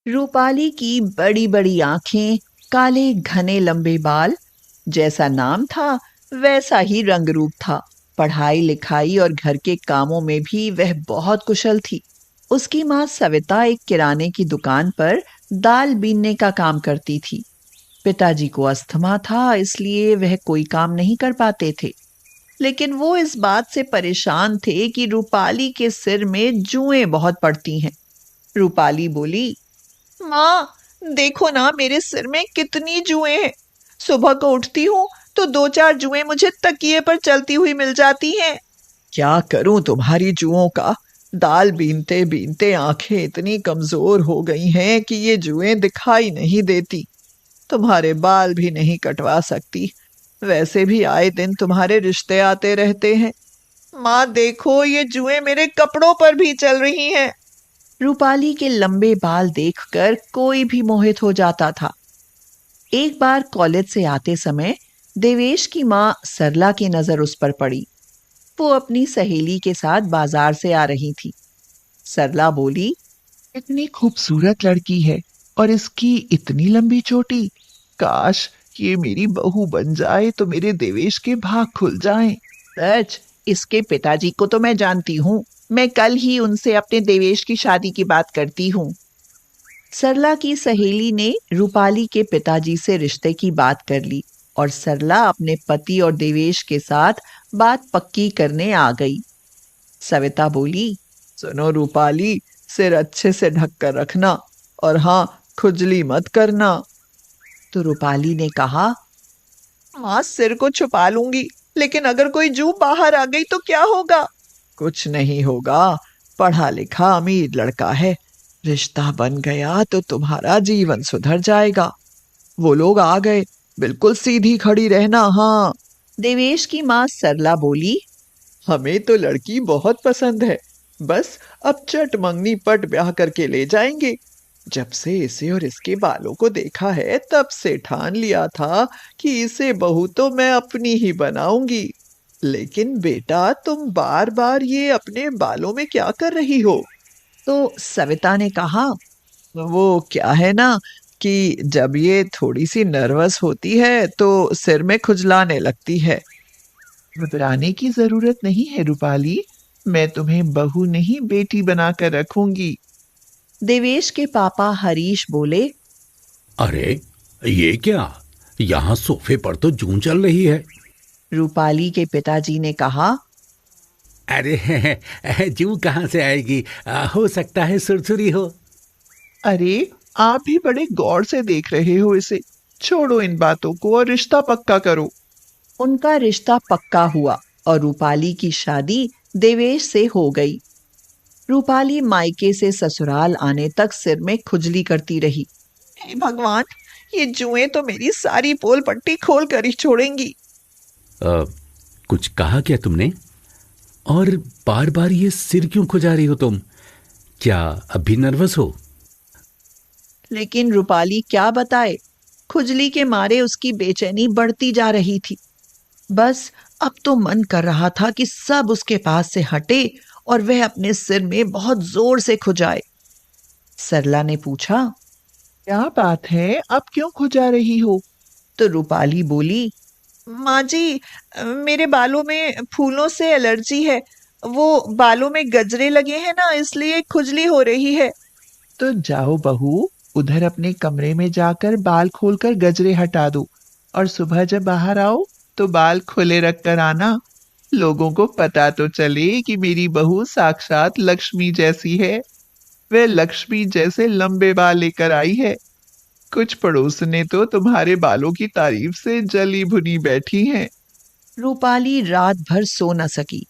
रूपाली की बड़ी बड़ी आंखें, काले घने लंबे बाल। जैसा नाम था वैसा ही रंग रूप था। पढ़ाई लिखाई और घर के कामों में भी वह बहुत कुशल थी। उसकी माँ सविता एक किराने की दुकान पर दाल बीनने का काम करती थी। पिताजी को अस्थमा था, इसलिए वह कोई काम नहीं कर पाते थे। लेकिन वो इस बात से परेशान थे कि रूपाली के सिर में जुएं बहुत पड़ती हैं। रूपाली बोली, माँ, देखो ना मेरे सिर में कितनी जुएं हैं। सुबह को उठती हूँ तो दो चार जुएं मुझे तकिए पर चलती हुई मिल जाती हैं। क्या करूं तुम्हारी जुओं का। दाल बीनते बीनते आंखें इतनी कमजोर हो गई हैं कि ये जुएं दिखाई नहीं देती। तुम्हारे बाल भी नहीं कटवा सकती। वैसे भी आए दिन तुम्हारे रिश्ते आते रहते हैं। माँ देखो, ये जुएं मेरे कपड़ों पर भी चल रही हैं। रूपाली के लंबे बाल देखकर कोई भी मोहित हो जाता था। एक बार कॉलेज से आते समय देवेश की माँ सरला की नजर उस पर पड़ी। वो अपनी सहेली के साथ बाजार से आ रही थी। सरला बोली, इतनी खूबसूरत लड़की है और इसकी इतनी लंबी चोटी। काश ये मेरी बहू बन जाए तो मेरे देवेश के भाग खुल जाएं। सच, इसके पिताजी को तो मैं जानती हूँ। मैं कल ही उनसे अपने देवेश की शादी की बात करती हूँ। सरला की सहेली ने रूपाली के पिताजी से रिश्ते की बात कर ली और सरला अपने पति और देवेश के साथ बात पक्की करने आ गई। सविता बोली, सुनो रूपाली, सिर अच्छे से ढक कर रखना और हाँ, खुजली मत करना। तो रूपाली ने कहा, माँ सिर को छुपा लूंगी, लेकिन अगर कोई जू बाहर आ गई तो क्या होगा। कुछ नहीं होगा। पढ़ा लिखा अमीर लड़का है। रिश्ता बन गया तो तुम्हारा जीवन सुधर जाएगा। वो लोग आ गए, बिल्कुल सीधी खड़ी रहना। हाँ। देवेश की माँ सरला बोली, हमें तो लड़की बहुत पसंद है। बस अब चट मंगनी पट ब्याह करके ले जाएंगे। जब से इसे और इसके बालों को देखा है तब से ठान लिया था कि इसे बहू तो मैं अपनी ही बनाऊंगी। लेकिन बेटा, तुम बार बार ये अपने बालों में क्या कर रही हो। तो सविता ने कहा, वो क्या है ना कि जब ये थोड़ी सी नर्वस होती है तो सिर में खुजलाने लगती है। घबराने की जरूरत नहीं है रूपाली। मैं तुम्हें बहू नहीं बेटी बनाकर रखूंगी। देवेश के पापा हरीश बोले, अरे, ये क्या? यहाँ सोफे पर तो जूं चल रही है। रूपाली के पिताजी ने कहा, अरे जूं कहाँ से आएगी? हो सकता है सुरसुरी हो। अरे, आप भी बड़े गौर से देख रहे हो इसे। छोड़ो इन बातों को और रिश्ता पक्का करो। उनका रिश्ता पक्का हुआ और रूपाली की शादी देवेश से हो गई। रूपाली मायके से ससुराल आने तक सिर में खुजली करती रही। हे भगवान, ये जुएं तो मेरी सारी पोल पट्टी खोल कर ही छोड़ेंगी। अ, कुछ कहा क्या तुमने? और बार बार ये सिर क्यों खुजा रही हो तुम? क्या अभी नर्वस हो? लेकिन रूपाली क्या बताए, खुजली के मारे उसकी बेचैनी बढ़ती जा रही थी। बस अब तो मन कर रहा था कि सब उसके पास से हटे और वह अपने सिर में बहुत जोर से खुजाए। सरला ने पूछा, क्या बात है, अब क्यों खुजा रही हो? तो रूपाली बोली, माँ जी, मेरे बालों में फूलों से एलर्जी है। वो बालों में गजरे लगे हैं ना, इसलिए खुजली हो रही है। तो जाओ बहू, उधर अपने कमरे में जाकर बाल खोलकर गजरे हटा दो और सुबह जब बाहर आओ तो बाल खुले रख कर आना। लोगों को पता तो चले कि मेरी बहू साक्षात लक्ष्मी जैसी है। वह लक्ष्मी जैसे लंबे बाल लेकर आई है। कुछ पड़ोसने तो तुम्हारे बालों की तारीफ से जली भुनी बैठी हैं। रूपाली रात भर सो न सकी।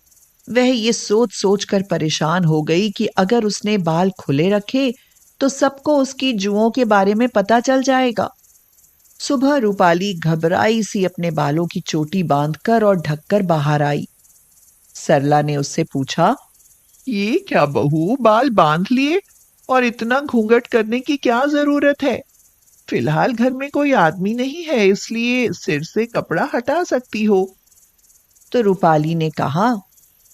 वह ये सोच सोच कर परेशान हो गई कि अगर उसने बाल खुले रखे तो सबको उसकी जुओं के बारे में पता चल जाएगा। सुबह रूपाली घबराई सी अपने बालों की चोटी बांधकर और ढककर बाहर आई। सरला ने उससे पूछा, ये क्या बहू, बाल बांध लिए और इतना घूंघट करने की क्या जरूरत है? फिलहाल घर में कोई आदमी नहीं है, इसलिए सिर से कपड़ा हटा सकती हो। तो रूपाली ने कहा,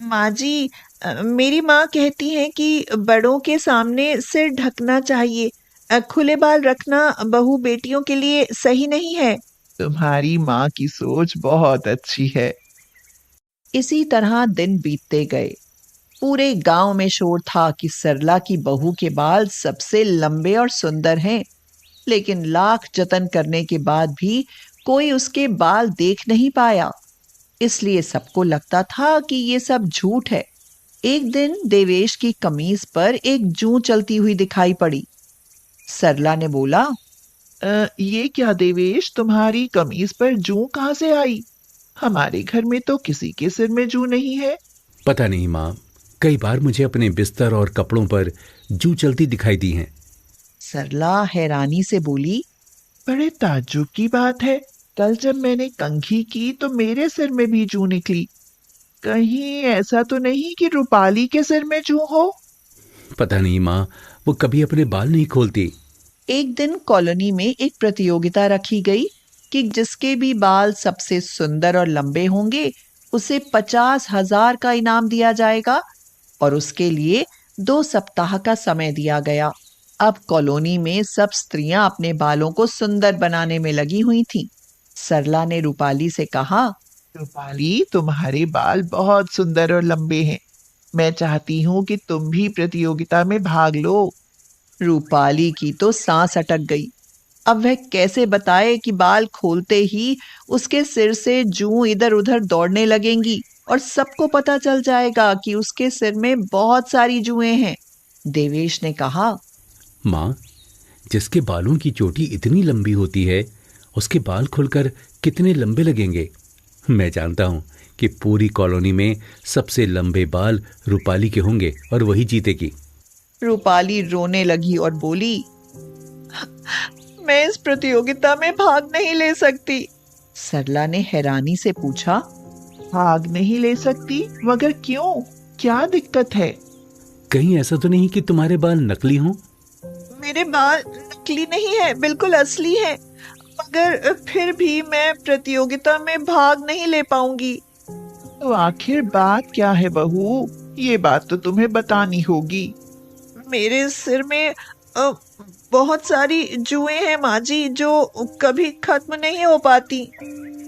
माँ जी, मेरी माँ कहती हैं कि बड़ों के सामने सिर ढकना चाहिए। खुले बाल रखना बहू बेटियों के लिए सही नहीं है। तुम्हारी माँ की सोच बहुत अच्छी है। इसी तरह दिन बीतते गए। पूरे गांव में शोर था कि सरला की बहू के बाल सबसे लंबे और सुंदर हैं, लेकिन लाख जतन करने के बाद भी कोई उसके बाल देख नहीं पाया। इसलिए सबको लगता था कि ये सब झूठ है। एक दिन देवेश की कमीज पर एक जूं चलती हुई दिखाई पड़ी। सरला ने बोला, ये क्या देवेश, तुम्हारी कमीज पर जूं कहाँ से आई? हमारे घर में तो किसी के सिर में जूं नहीं है। पता नहीं माँ, कई बार मुझे अपने बिस्तर और कपड़ों पर जूं चलती दिखाई दी हैं। सरला हैरानी से बोली, बड़े ताज्जुब की बात है, कल जब मैंने कंघी की तो मेरे सिर में भी जूं निकली। कहीं ऐसा तो नहीं कि रूपाली के सिर में जूं हो? पता नहीं माँ, वो कभी अपने बाल नहीं खोलती। एक दिन कॉलोनी में एक प्रतियोगिता रखी गई कि जिसके भी बाल सबसे सुंदर और लंबे होंगे उसे 50,000 का इनाम दिया जाएगा और उसके लिए 2 सप्ताह का समय दिया गया। अब कॉलोनी में सब स्त्रियां अपने बालों को सुंदर बनाने में लगी हुई थीं। सरला ने रूपाली से कहा, रूपाली, तुम्हारे बाल बहुत सुंदर और लंबे हैं। मैं चाहती हूँ कि तुम भी प्रतियोगिता में भाग लो। रूपाली की तो सांस अटक गई। अब वह कैसे बताए कि बाल खोलते ही उसके सिर से जूं इधर उधर दौड़ने लगेंगी और सबको पता चल जाएगा कि उसके सिर में बहुत सारी जुएं हैं। देवेश ने कहा, माँ, जिसके बालों की चोटी इतनी लंबी होती है उसके बाल खुलकर कितने लंबे लगेंगे। मैं जानता हूँ कि पूरी कॉलोनी में सबसे लंबे बाल रूपाली के होंगे और वही जीतेगी। रूपाली रोने लगी और बोली, मैं इस प्रतियोगिता में भाग नहीं ले सकती। सरला ने हैरानी से पूछा, भाग नहीं ले सकती? मगर क्यों? क्या दिक्कत है? कहीं ऐसा तो नहीं कि तुम्हारे बाल नकली हों? मेरे बाल नकली नहीं है, बिल्कुल असली है, मगर फिर भी मैं प्रतियोगिता में भाग नहीं ले पाऊंगी। तो आखिर बात क्या है बहू? ये बात तो तुम्हें बतानी होगी। मेरे सिर में बहुत सारी जुएं हैं माँ जी, जो कभी खत्म नहीं हो पाती।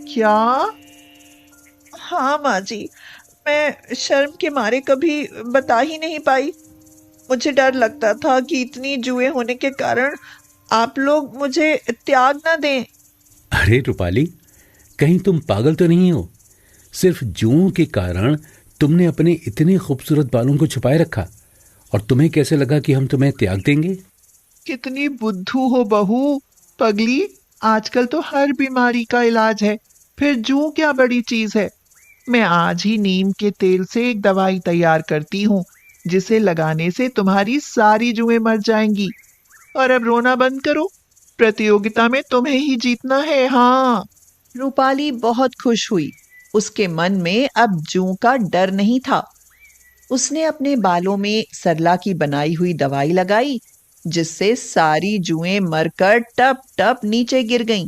क्या? हाँ माँ जी, मैं शर्म के मारे कभी बता ही नहीं पाई। मुझे डर लगता था कि इतनी जुएं होने के कारण आप लोग मुझे त्याग न दें। अरे रूपाली, कहीं तुम पागल तो नहीं हो? सिर्फ जुओं के कारण तुमने अपने इतने खूबसूरत बालों को छुपाए रखा और तुम्हें कैसे लगा कि हम तुम्हें त्याग देंगे? कितनी बुद्धू हो बहू। पगली, आजकल तो हर बीमारी का इलाज है, फिर जूं क्या बड़ी चीज है। मैं आज ही नीम के तेल से एक दवाई तैयार करती हूँ, जिसे लगाने से तुम्हारी सारी जुएं मर जाएंगी। और अब रोना बंद करो, प्रतियोगिता में तुम्हें ही जीतना है। हाँ। रूपाली बहुत खुश हुई। उसके मन में अब जूं का डर नहीं था। उसने अपने बालों में सरला की बनाई हुई दवाई लगाई, जिससे सारी जुएं मरकर टप टप नीचे गिर गईं।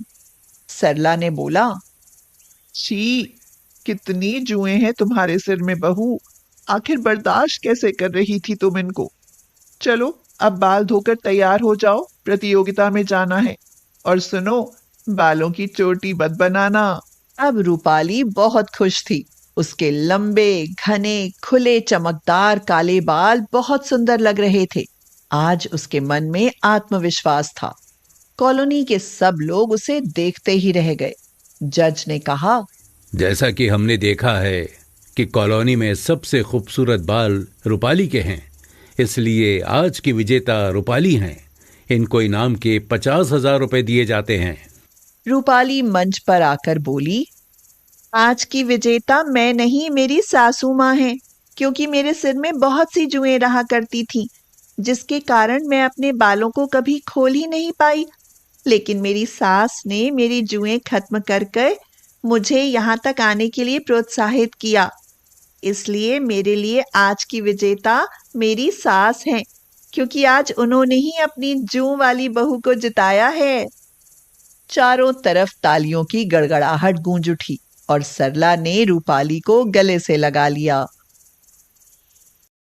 सरला ने बोला, छी, कितनी जुएं हैं तुम्हारे सिर में बहू। आखिर बर्दाश्त कैसे कर रही थी तुम इनको? चलो, अब बाल धोकर तैयार हो जाओ, प्रतियोगिता में जाना है। और सुनो, बालों की चोटी मत बनाना। अब रूपाली बहुत खुश थी। उसके लंबे, घने, खुले, चमकदार काले बाल बहुत सुंदर लग रहे थे। आज उसके मन में आत्मविश्वास था। कॉलोनी के सब लोग उसे देखते ही रह गए। जज ने कहा, जैसा कि हमने देखा है कि कॉलोनी में सबसे खूबसूरत बाल रूपाली के हैं, इसलिए आज की विजेता रूपाली हैं। इनको इनाम के 50,000 रुपए दिए जाते हैं। रूपाली मंच पर आकर बोली, आज की विजेता मैं नहीं, मेरी सासू माँ है, क्योंकि मेरे सिर में बहुत सी जुएं रहा करती थीं, जिसके कारण मैं अपने बालों को कभी खोल ही नहीं पाई। लेकिन मेरी सास ने मेरी जुएं खत्म कर कर मुझे यहाँ तक आने के लिए प्रोत्साहित किया। इसलिए मेरे लिए आज की विजेता मेरी सास हैं, क्योंकि आज उन्होंने ही अपनी जूं वाली बहू को जिताया है। चारों तरफ तालियों की गड़गड़ाहट गूंज उठी और सरला ने रूपाली को गले से लगा लिया।